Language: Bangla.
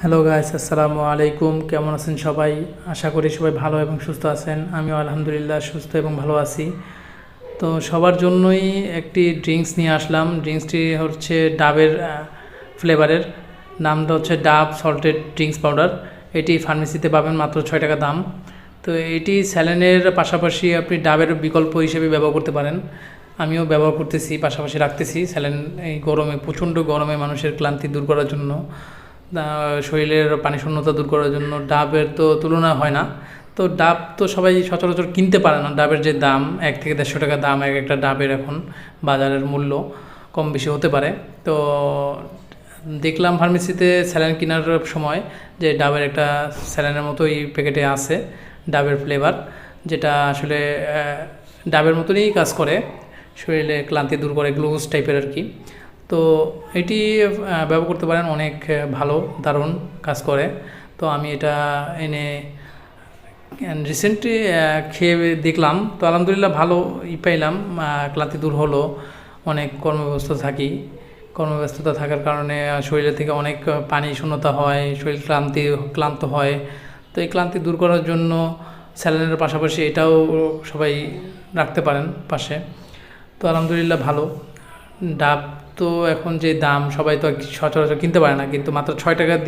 হ্যালো গাইস, আসসালামু আলাইকুম। কেমন আছেন সবাই? আশা করি সবাই ভালো এবং সুস্থ আছেন। আমিও আলহামদুলিল্লাহ সুস্থ এবং ভালো আছি। তো সবার জন্যই একটি ড্রিঙ্কস নিয়ে আসলাম। ড্রিঙ্কসটি হচ্ছে ডাবের ফ্লেভারের। নামটা হচ্ছে ডাব সল্টেড ড্রিঙ্কস পাউডার। এটি ফার্মেসিতে পাবেন, মাত্র 6 টাকা দাম। তো এটি স্যালাইনের পাশাপাশি আপনি ডাবের বিকল্প হিসেবে ব্যবহার করতে পারেন। আমিও ব্যবহার করতেছি, পাশাপাশি রাখতেছি। স্যালাইন এই গরমে, প্রচণ্ড গরমে মানুষের ক্লান্তি দূর করার জন্য, শরীরের পানি শূন্যতা দূর করার জন্য ডাবের তো তুলনা হয় না। তো ডাব তো সবাই সচরাচর কিনতে পারে না। ডাবের যে দাম, 1 থেকে 150 টাকা দাম এক একটা ডাবের, এখন বাজারের মূল্য কম বেশি হতে পারে। তো দেখলাম ফার্মেসিতে স্যালাইন কেনার সময় যে ডাবের একটা স্যালাইনের মতোই প্যাকেটে আছে ডাবের ফ্লেভার, যেটা আসলে ডাবের মতনই কাজ করে, শরীরে ক্লান্তি দূর করে, গ্লুকোজ টাইপের আর কি। তো এটি ব্যবহার করতে পারেন, অনেক ভালো, দারুণ কাজ করে। তো আমি এটা এনে রিসেন্টলি খেয়ে দেখলাম, তো আলহামদুলিল্লাহ ভালো পাইলাম। ক্লান্তি দূর হলো। অনেক কর্মব্যস্ততা থাকার কারণে শরীরে থেকে অনেক পানি শূন্যতা হয়, শরীর ক্লান্ত হয়। তো এই ক্লান্তি দূর করার জন্য স্যালাইনের পাশাপাশি এটাও সবাই রাখতে পারেন পাশে। তো আলহামদুলিল্লাহ ভালো। ডাব তো এখন যে দাম, সবাই তো সচরাচর কিনতে পারে না, কিন্তু মাত্র 6 টাকা দিয়ে